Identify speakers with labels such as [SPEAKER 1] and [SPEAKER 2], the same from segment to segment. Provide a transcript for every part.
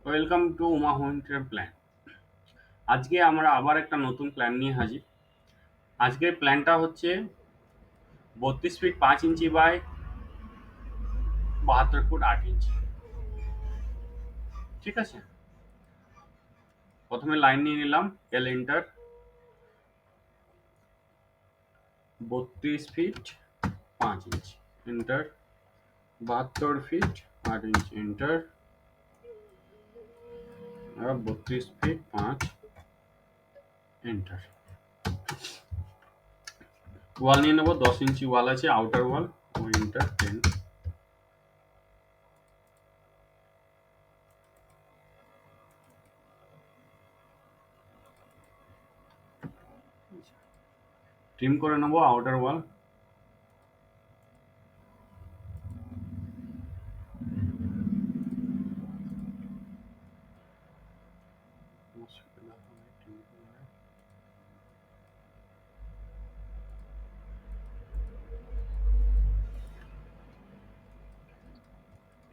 [SPEAKER 1] Welcome to Uma হোমের plan. আজকে আমরা আবার একটা নতুন প্ল্যান নিয়ে হাজির। আজকের প্ল্যানটা হচ্ছে 32 feet 5 inch by 72 foot 8 inch. ঠিক আছে, প্রথমে লাইন নিয়ে নিলাম। L enter. 32 feet 5 inch enter. 72 feet 8 inch enter. 32 feet 5 enter. Wall নিয়ে নেবো। 10 ইঞ্চি ওয়াল আছে, outer wall. O enter 10। Trim করে নেবো আউটার ওয়াল।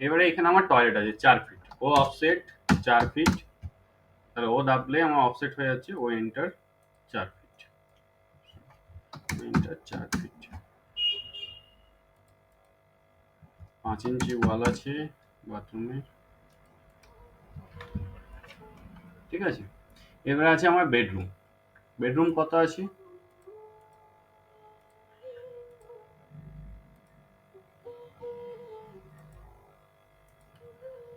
[SPEAKER 1] এবারে এখানে আমার টয়লেট আছে 4 ফিট। ও অফসেট 4 ফিট। তাহলে ও দাবলে আমার অফসেট হয়ে যাচ্ছে। ও enter 4 feet. Enter 4 feet. 5 inch wall আছে বাথরুমে। ঠিক আছে, এবারে আছে আমার বেডরুম। বেডরুম কত আছে?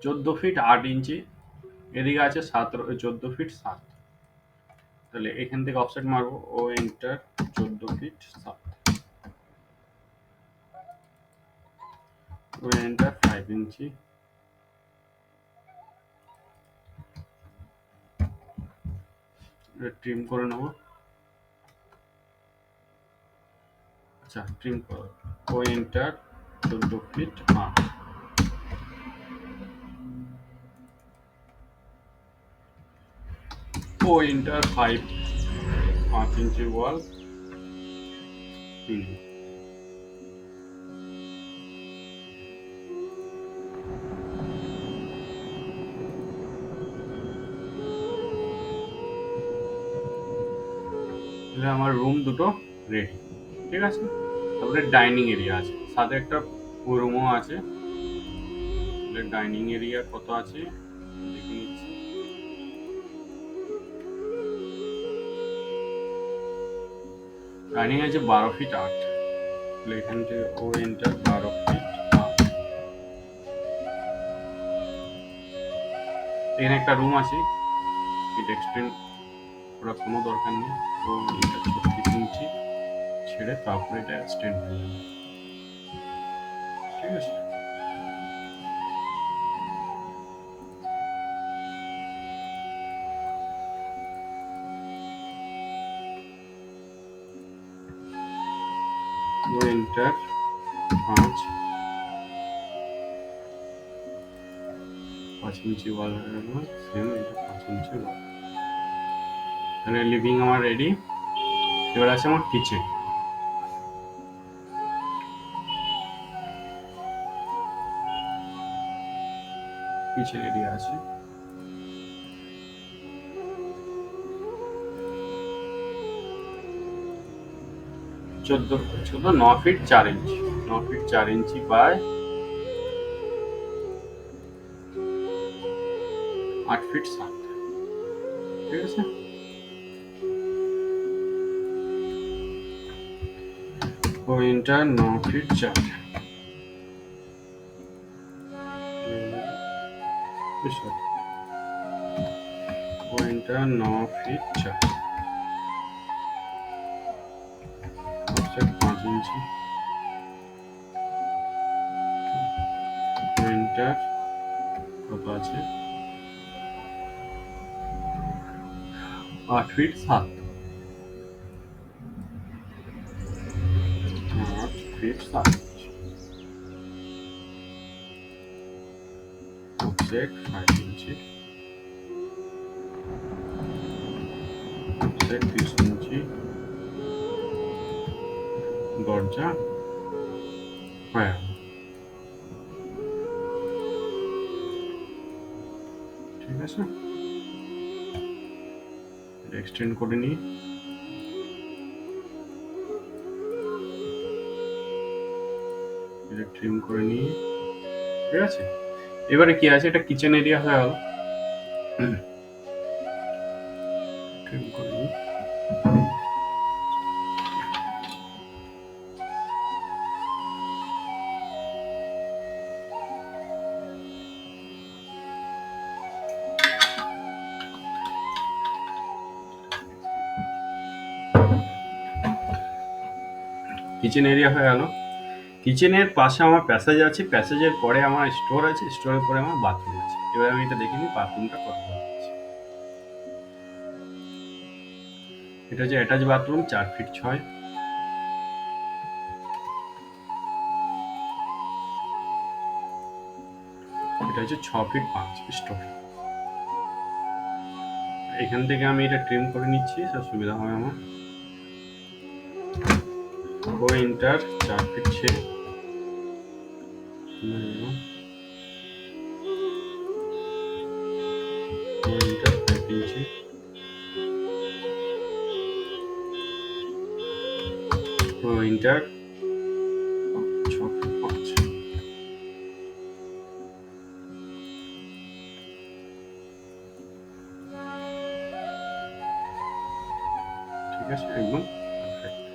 [SPEAKER 1] 14 ফিট 8 ইঞ্চি। এদিকে আছে 14 ফিট 7। তাহলে এখান থেকে অফসেট মারবো। ও এন্টার 14 ফিট 7। ও এন্টার 5 ইঞ্চি। ট্রিম করে নেবো। আচ্ছা, ট্রিম করো। ও এন্টার 14 ফিট 8। ও এন্টার 5 ইঞ্চি ওয়াল। তাহলে আমার রুম দুটো রেডি। ঠিক আছে, তারপরে ডাইনিং এরিয়া আছে, সাথে একটা রুমও আছে। ডাইনিং এরিয়া কত আছে দেখে নিচ্ছি। ডাইনিং আছে 12 ফিট 8। তাহলে এখান থেকে ও এন্টার 12 ফিট 8। এখানে একটা রুম আছে, এটা এক্সটেন্ড করার কোনো দরকার নেই। ও এটা 36 ইঞ্চি ছেড়ে তারপরে এটা এক্সটেন্ড হয়ে যাবে। ঠিক আছে, ও এন্টার 5 ইঞ্চি ওয়াল হয়ে গেল। সেম এটা 5 ইঞ্চি ওয়াল। তাহলে লিভিং আমার রেডি। এবার আছে আমার কিচেন। কিচেন এরিয়া আছে 9 feet 4 inch. 9 feet 4 inch by 8 feet 7। ঠিক আছে, পয়েন্টটা 9 ফিট 4। পয়েন্টটা 9 ফিট 4। অফসেট 5 ইঞ্চি। পয়েন্টটার কত আছে? 8 ফিট 7। 8 ফিট 7। অফসেট 5 ইঞ্চি। অফসেট 30 ইঞ্চি। দরজা হয়ে গেল। ঠিক আছে, এক্সটেন্ড করে নিই। এটা ট্রিম করে নিই। ঠিক আছে, এবারে কি আছে, এটা কিচেন এরিয়া হয়ে গেল। ট্রিম করে নিই। কিচেন এরিয়া হয়ে গেল। কিচেনের পাশে আমার প্যাসেজ আছে, প্যাসেজের পরে আমার স্টোর আছে, স্টোরের পরে আমার বাথরুম আছে। এবার আমি এটা দেখে নিই বাথরুমটা কত বড় আছে। এটা হচ্ছে অ্যাটাচ বাথরুম, 4 ফিট 6। এটা হচ্ছে 6 ফিট 5 স্টোর। এখান থেকে আমি এটা ট্রিম করে নিচ্ছি, সব সুবিধা হয় আমার। ও ইন্টার 4 ফিট 6। ও ইন্টার 5 इंची। ও ইন্টার 6 ফিট 5। ঠিক আছে, একদম পারফেক্ট।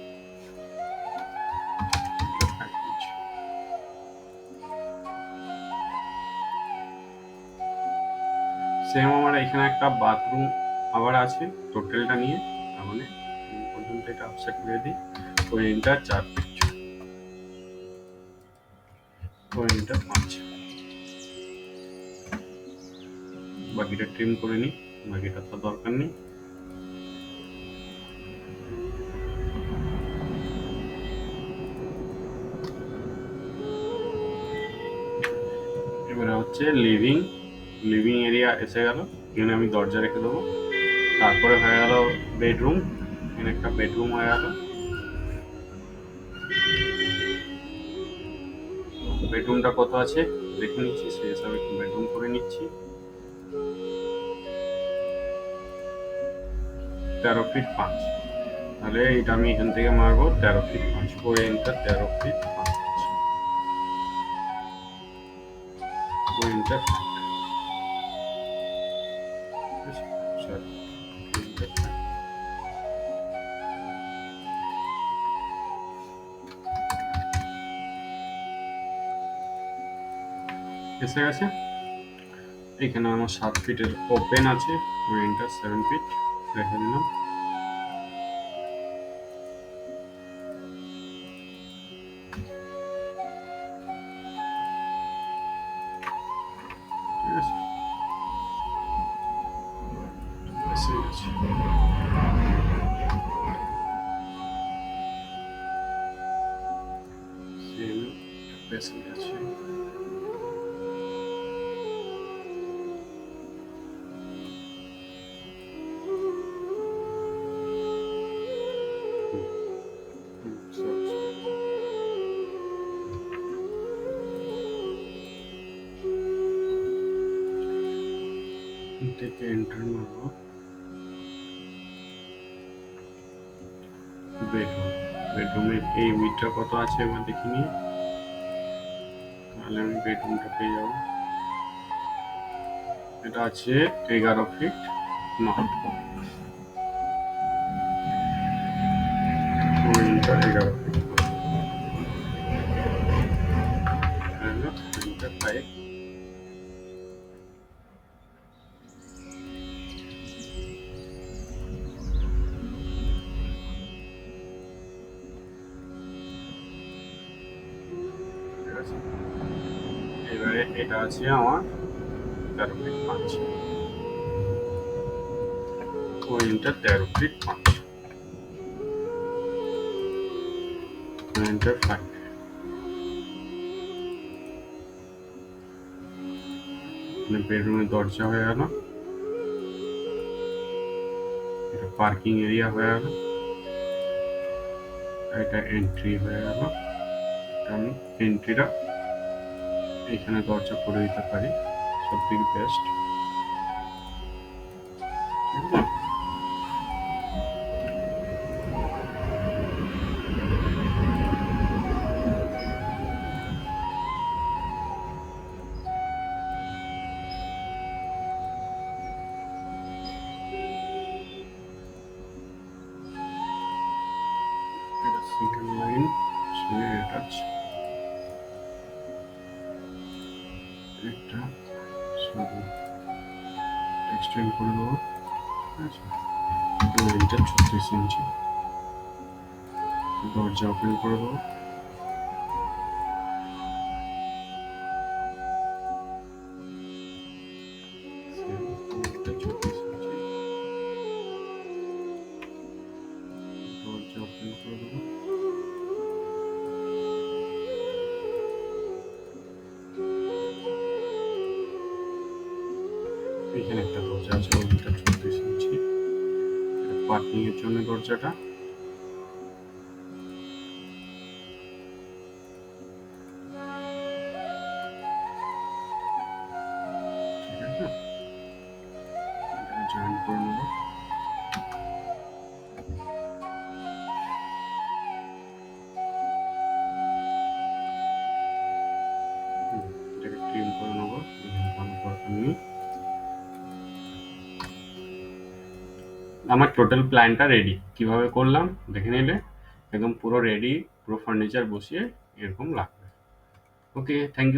[SPEAKER 1] সেম আমার এখানে একটা বাথরুম আবার আছে টোটালটা নিয়ে, তার মানে পর্যন্ত এটা অফসেট করে দিই। ও ইন্টার 4 ফিট 6। ও ইন্টার 5। বাকিটা ট্রিম করে নিই, বাকিটা তো দরকার নেই। এবারে হচ্ছে লিভিং এরিয়া এসে গেল। এখানে আমি দরজা রেখে দেবো। তারপরে হয়ে গেল বেডরুম, এখানে একটা বেডরুম হয়ে গেল। বেডরুমটা কত আছে দেখে নিচ্ছি, সেই হিসাবে একটু বেডরুম করে নিচ্ছি। 13 ফিট 5। তাহলে এটা আমি এখান থেকে মারবো 13 ফিট 5। ও এন্টার 13 ফিট 5। ও এন্টার এসে গেছে। এখানে আমার 7 ফিটের ওপেন আছে। ও এন্টার 7 ফিট রেখে দিলাম। ঠিক আছে, এসে গেছে। সেম পেসে গেছে। থেকে এন্টার মারবো। বেডরুমের এই উইথটা কত আছে এবার দেখি নিই, তাহলে আমি বেডরুমটা পেয়ে যাবো। এটা আছে 11 ফিট 9। উইথটা 11 ফিট 5। ঠিক আছে, এবারে এটা আছে আমার 13 ফিট 5। উইথটা 13 ফিট 5। উইথটা 5। বেডরুমের দরজা হয়ে গেল। এটা পার্কিং এরিয়া হয়ে গেল। এটা এন্ট্রি হয়ে গেল। আমি এন্ট্রিটা এখানে দরজা করে দিতে পারি, সব থেকে বেস্ট। এক্সটেন্ড করে দেবো। আচ্ছা, এটা 36 ইঞ্চি। দরজা ওপেন করে দেবো। এটা 36 ইঞ্চি। দরজা ওপেন করে দেবো। এখানে একটা দরজা আছে, ওইটা 36 ইঞ্চি। এটা পার্কিং এর জন্য দরজাটা। ঠিক আছে, এটাকে জয়েন করে নেবো। এটাকে ট্রিম করে নেবো, কোনো দরকার নেই। আমার টোটাল প্ল্যানটা রেডি। কিভাবে করলাম দেখে নিলে, একদম পুরো রেডি, পুরো ফার্নিচার বসিয়ে এরকম লাগবে। ওকে, থ্যাংক ইউ।